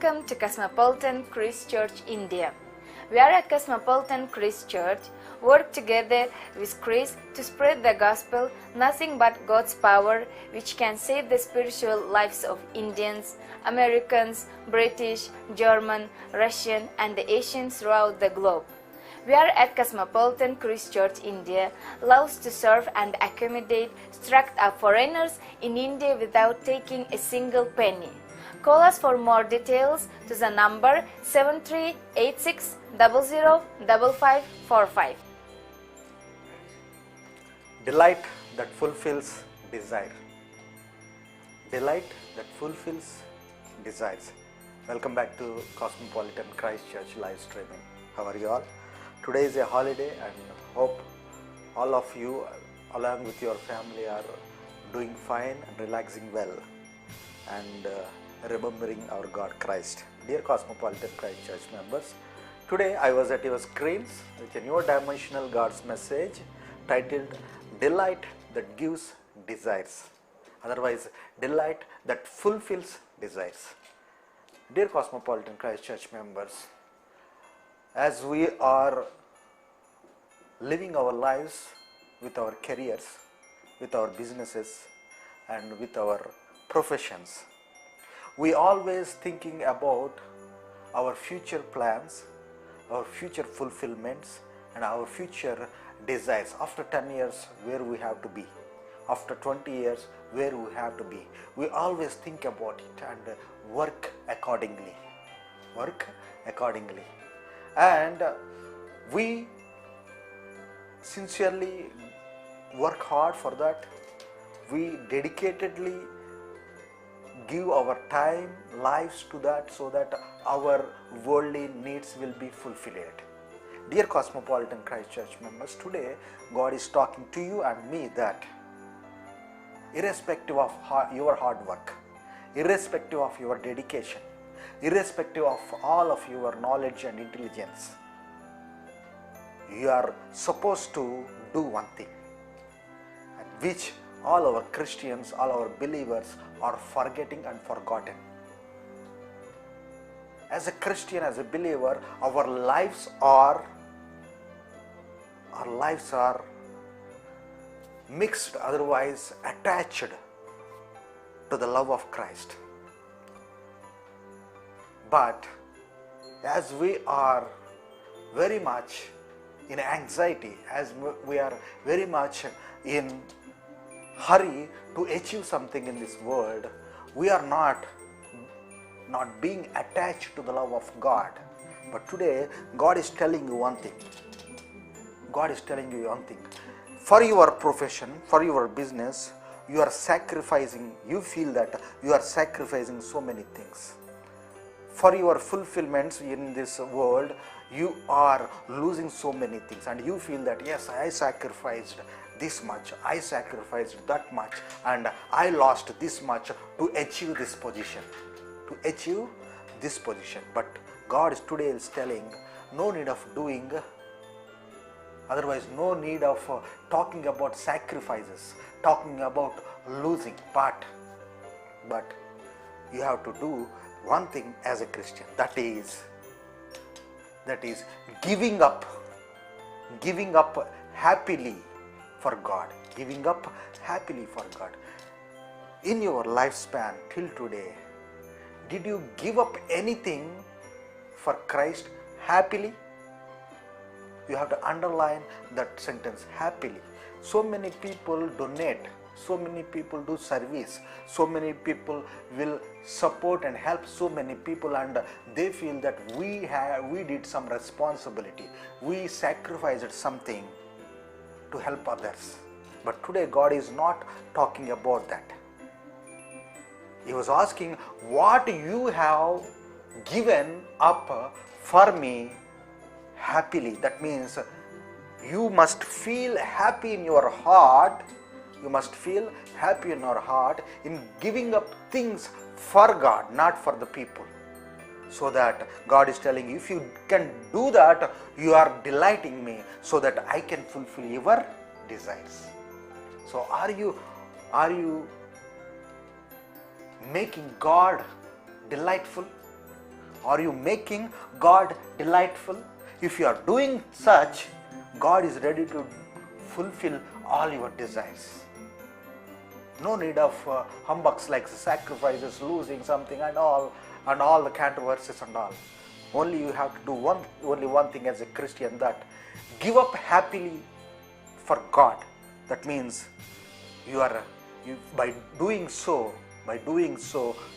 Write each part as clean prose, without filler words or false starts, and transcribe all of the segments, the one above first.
Welcome to Cosmopolitan Christ Church, India. We are at Cosmopolitan Christ Church, work together with Christ to spread the gospel, nothing but God's power, which can save the spiritual lives of Indians, Americans, British, German, Russian, and the Asians throughout the globe. We are at Cosmopolitan Christ Church, India, loves to serve and accommodate struck up foreigners in India without taking a single penny. Call us for more details to the number 7386005545. Delight that fulfills desire. Delight that fulfills desires. Welcome back to Cosmopolitan Christ Church live streaming. How are you all? Today is a holiday and hope all of you along with your family are doing fine and relaxing well and remembering our God Christ. Dear Cosmopolitan Christ Church members, today I was at your screens with a new dimensional God's message titled Delight that gives desires, otherwise delight that fulfills desires. Dear Cosmopolitan Christ Church members, as we are living our lives with our careers, with our businesses and with our professions, we always thinking about our future plans, our future fulfillments and our future desires. After 10 years, where we have to be, after 20 years, where we have to be. We always think about it and work accordingly. And we sincerely work hard for that. We dedicatedly give our time, lives to that so that our worldly needs will be fulfilled. Dear Cosmopolitan Christ Church members, today God is talking to you and me that irrespective of your hard work, irrespective of your dedication, irrespective of all of your knowledge and intelligence, you are supposed to do one thing, which all our Christians, all our believers are forgetting and forgotten. As a Christian, as a believer, our lives are mixed, otherwise attached to the love of Christ. But as we are very much in anxiety, as we are very much in hurry to achieve something in this world, we are not being attached to the love of God. But today God is telling you one thing. For your profession, for your business, you are sacrificing, you feel that you are sacrificing so many things. For your fulfillments in this world, you are losing so many things and you feel that yes, I sacrificed this much, I sacrificed that much and I lost this much to achieve this position. But God today is telling, no need of doing, otherwise no need of talking about sacrifices, talking about losing, but you have to do one thing as a Christian, that is giving up happily for God. In your lifespan till today, did you give up anything for Christ happily? You have to underline that sentence, happily. So many people donate, so many people do service, so many people will support and help so many people, and they feel that we did some responsibility, we sacrificed something to help others. But today God is not talking about that. He was asking, what you have given up for me happily. That means you must feel happy in your heart. You must feel happy in your heart in giving up things for God, not for the people. So that God is telling you, if you can do that, you are delighting me so that I can fulfill your desires. So are you making God delightful? Are you making God delightful? If you are doing such, God is ready to fulfill all your desires. No need of humbugs like sacrifices, losing something and all the controversies and all. Only you have to do only one thing as a Christian, that give up happily for God. That means by doing so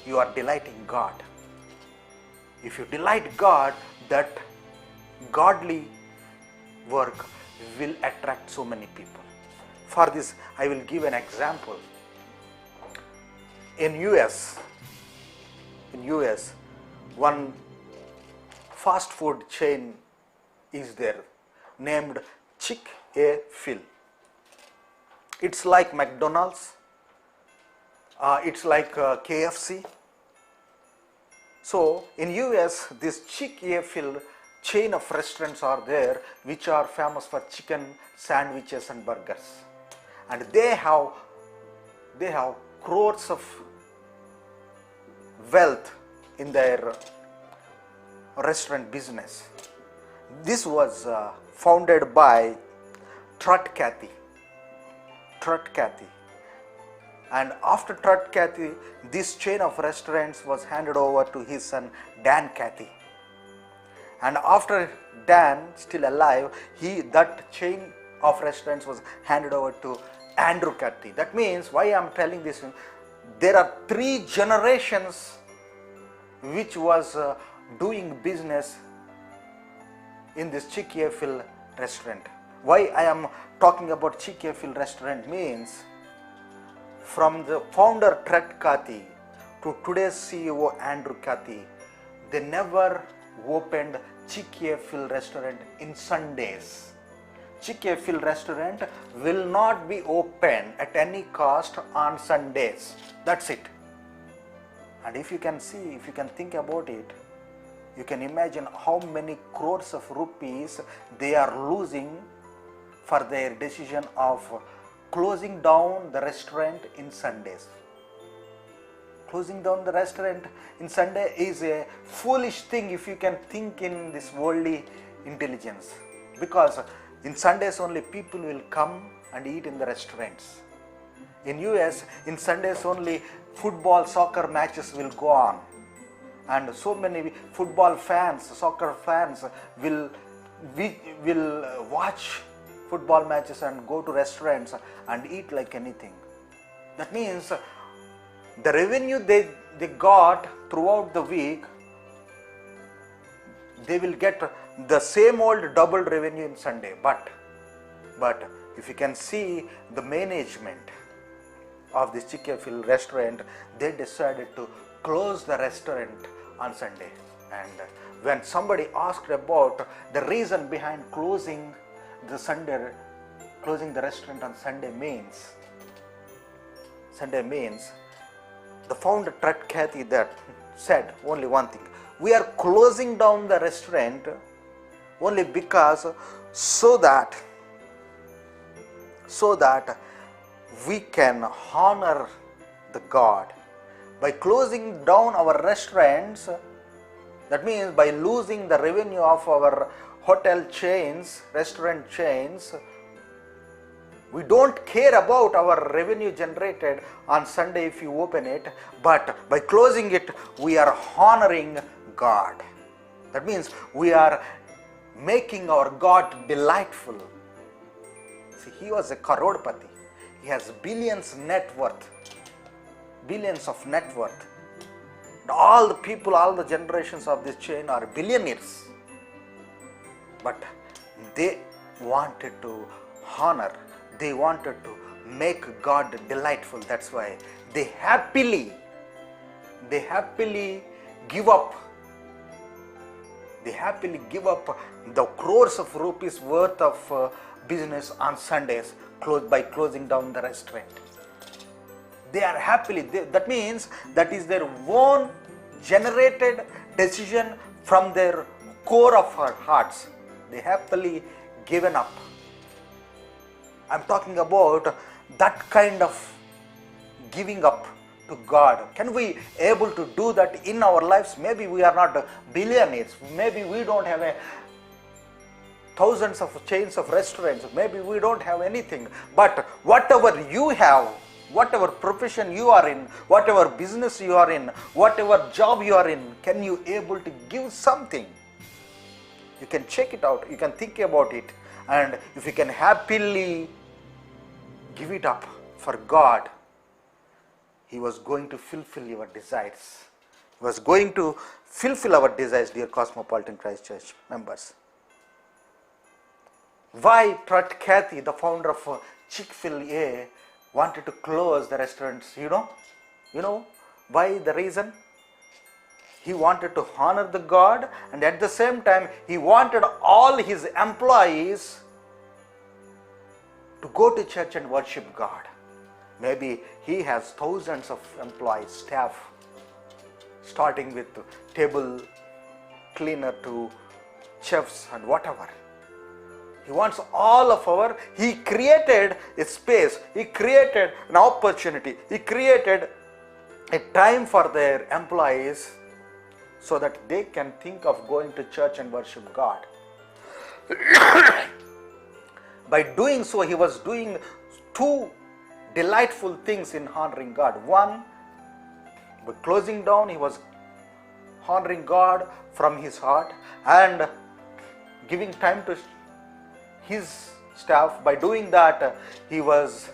you are delighting God. If you delight God, that godly work will attract so many people. For this, I will give an example. In US, one fast food chain is there named Chick-fil. It's like McDonald's, it's like KFC. So in US, this Chick-fil chain of restaurants are there which are famous for chicken sandwiches and burgers, and they have crores of wealth in their restaurant business. This was founded by Trut Cathy. And after Trut Cathy, this chain of restaurants was handed over to his son Dan Cathy. And after Dan still alive, that chain of restaurants was handed over to Andrew Cathy. That means, why I am telling this, there are 3 generations which was doing business in this Chick-fil restaurant. Why I am talking about Chick-fil restaurant means, from the founder Trut Cathy to today's CEO Andrew Cathy, they never opened Chick-fil restaurant in Sundays. Chick-fil restaurant will not be open at any cost on Sundays. That's it. And if you can think about it, you can imagine how many crores of rupees they are losing for their decision of closing down the restaurant in Sundays. Closing down the restaurant in Sunday is a foolish thing if you can think in this worldly intelligence, because in Sundays only people will come and eat in the restaurants. In US, in Sundays only football, soccer matches will go on, and so many football fans, soccer fans will watch football matches and go to restaurants and eat like anything. That means the revenue they got throughout the week, they will get the same old double revenue in Sunday. But if you can see the management of this Chick-fil restaurant, they decided to close the restaurant on Sunday. And when somebody asked about the reason behind closing the restaurant on Sunday means, the founder Trut Cathy that said only one thing: we are closing down the restaurant only because so that we can honor the God. By closing down our restaurants, that means by losing the revenue of our hotel chains, restaurant chains, we don't care about our revenue generated on Sunday if you open it, but by closing it, we are honoring God. That means we are making our God delightful. See, he was a crorepati. He has billions of net worth. And all the people, all the generations of this chain are billionaires. But they wanted to honor, they wanted to make God delightful. That's why they happily give up. They happily give up the crores of rupees worth of business on Sundays by closing down the restaurant. They are happily, that means that is their own generated decision from their core of our hearts. They happily given up. I'm talking about that kind of giving up to God? Can we able to do that in our lives? Maybe we are not billionaires. Maybe we don't have thousands of chains of restaurants. Maybe we don't have anything. But whatever you have, whatever profession you are in, whatever business you are in, whatever job you are in, can you able to give something? You can check it out. You can think about it. And if you can happily give it up for God, He was going to fulfill your desires. He was going to fulfill our desires, dear Cosmopolitan Christ Church members. Why Trot Cathy, the founder of Chick-fil-A, wanted to close the restaurants? You know why? The reason? He wanted to honor the God, and at the same time he wanted all his employees to go to church and worship God. Maybe he has thousands of employees, staff, starting with table cleaner to chefs and whatever. He wants all of he created a space, he created an opportunity, he created a time for their employees so that they can think of going to church and worship God. By doing so, he was doing two delightful things in honoring God. One, by closing down, he was honoring God from his heart and giving time to his staff. By doing that, he was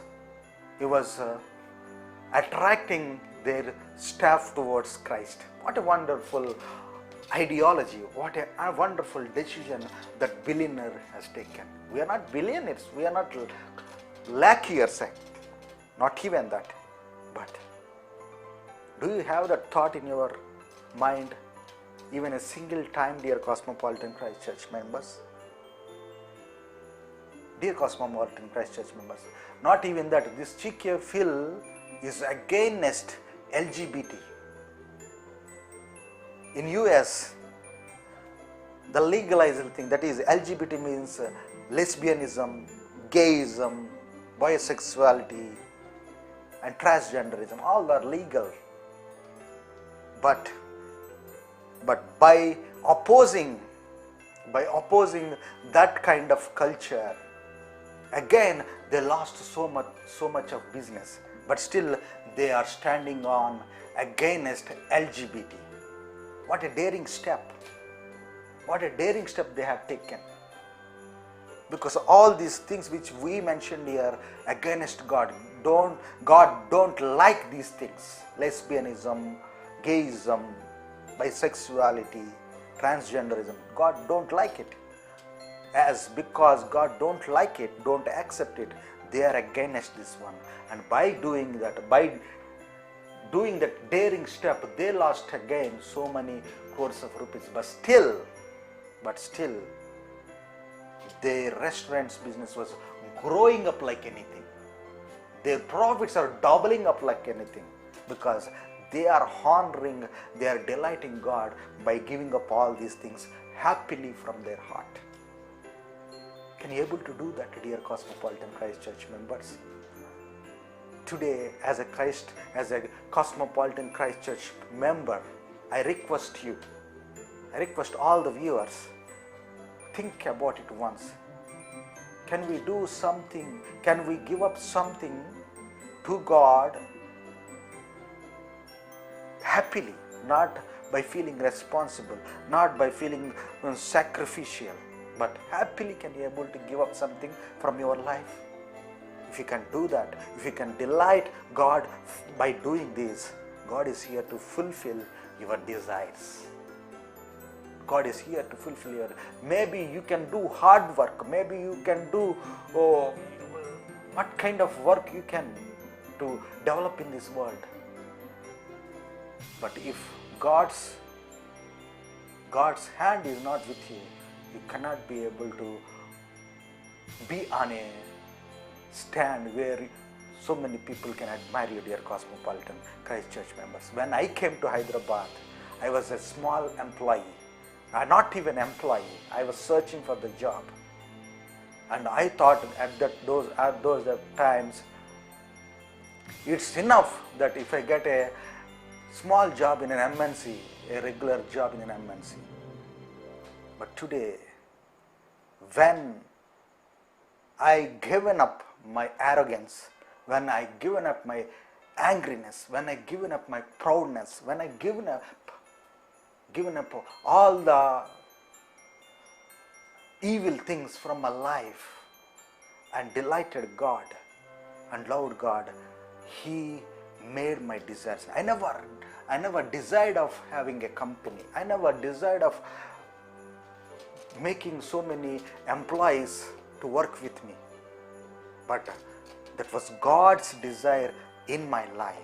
attracting their staff towards Christ. What a wonderful ideology, what a wonderful decision that billionaire has taken. We are not billionaires, we are not lackeys, not even that. But do you have that thought in your mind even a single time, dear Cosmopolitan Christ Church members? Dear Cosmopolitan Christ Church members, not even that. This Chick-fil is against LGBT. In US, the legalized thing, that is LGBT means lesbianism, gayism, bisexuality and transgenderism, all are legal. But by opposing that kind of culture, again they lost so much of business, but still they are standing on against LGBT. What a daring step. What a daring step they have taken. Because all these things which we mentioned here against God don't like these things. Lesbianism, gayism, bisexuality, transgenderism. God don't like it. Because God don't like it, don't accept it, they are against this one. And by doing that daring step, they lost again so many crores of rupees. But still, their restaurant's business was growing up like anything. Their profits are doubling up like anything, because they are honoring, they are delighting God by giving up all these things happily from their heart. Can you able to do that, dear Cosmopolitan Christ Church members? Today, as a Cosmopolitan Christ Church member, I request all the viewers, think about it once. Can we do something? Can we give up something to God happily, not by feeling responsible, not by feeling sacrificial, but happily can you able to give up something from your life? If you can do that, if you can delight God by doing this, God is here to fulfill your desires. God is here to fulfill your. Maybe you can do hard work, maybe you can do what kind of work you can to develop in this world. But if God's hand is not with you, you cannot be able to be on a stand where so many people can admire you, dear Cosmopolitan Christ Church members. When I came to Hyderabad, I was a small employee, not even employee. I was searching for the job, and I thought at those times It's enough that if I get a small job in an MNC, a regular job in an MNC. But today, when I given up my arrogance, when I given up my angriness, when I given up my proudness, when I given up all the evil things from my life and delighted God and loved God, He made my desires. I never desired of having a company. I never desired of making so many employees to work with me. But that was God's desire in my life.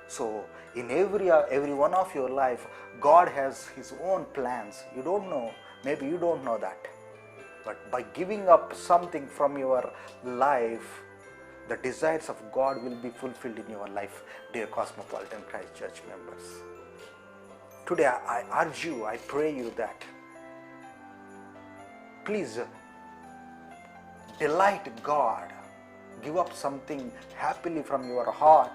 So in every one of your life, God has His own plans. You don't know, maybe you don't know that. But by giving up something from your life, the desires of God will be fulfilled in your life, dear Cosmopolitan Christ Church members. Today I urge you, I pray you that please delight God. Give up something happily from your heart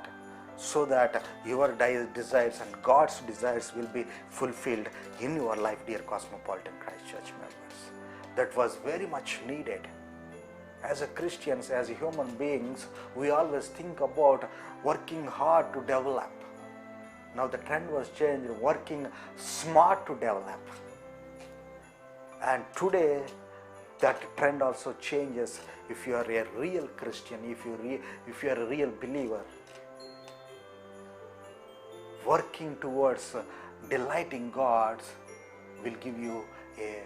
so that your desires and God's desires will be fulfilled in your life, dear Cosmopolitan Christ Church members. That was very much needed. As a Christians, as human beings, we always think about working hard to develop. Now the trend was changed, working smart to develop. And today that trend also changes. If you are a real Christian, if you are a real believer, working towards delighting God will give you a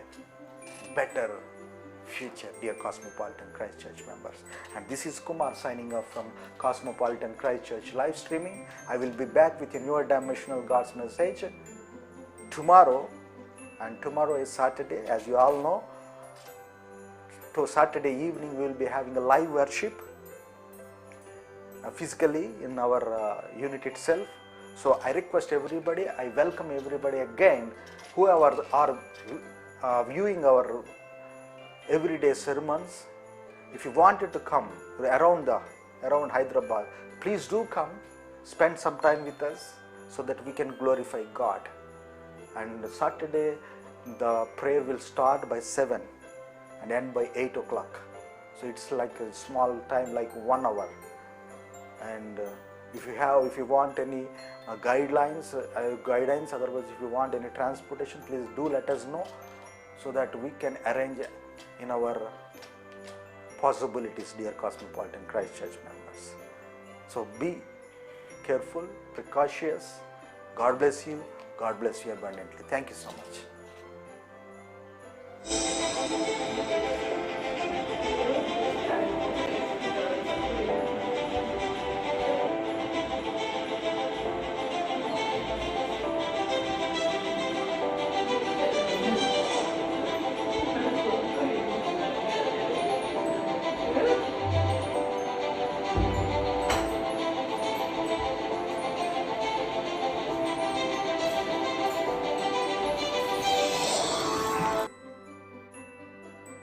better future, dear Cosmopolitan Christ Church members. And this is Kumar signing off from Cosmopolitan Christ Church live streaming. I will be back with a newer dimensional God's message tomorrow, and tomorrow is Saturday, as you all know. So Saturday evening we will be having a live worship physically in our unit itself. So I request everybody, I welcome everybody again, whoever are viewing our everyday sermons. If you wanted to come around Hyderabad, please do come, spend some time with us so that we can glorify God. And Saturday the prayer will start by 7 and end by 8 o'clock. So it's like a small time, like 1 hour. And if you want any guidance, otherwise if you want any transportation, please do let us know so that we can arrange in our possibilities, dear Cosmopolitan Christ Church members. So be careful, precautious. God bless you. God bless you abundantly. Thank you so much.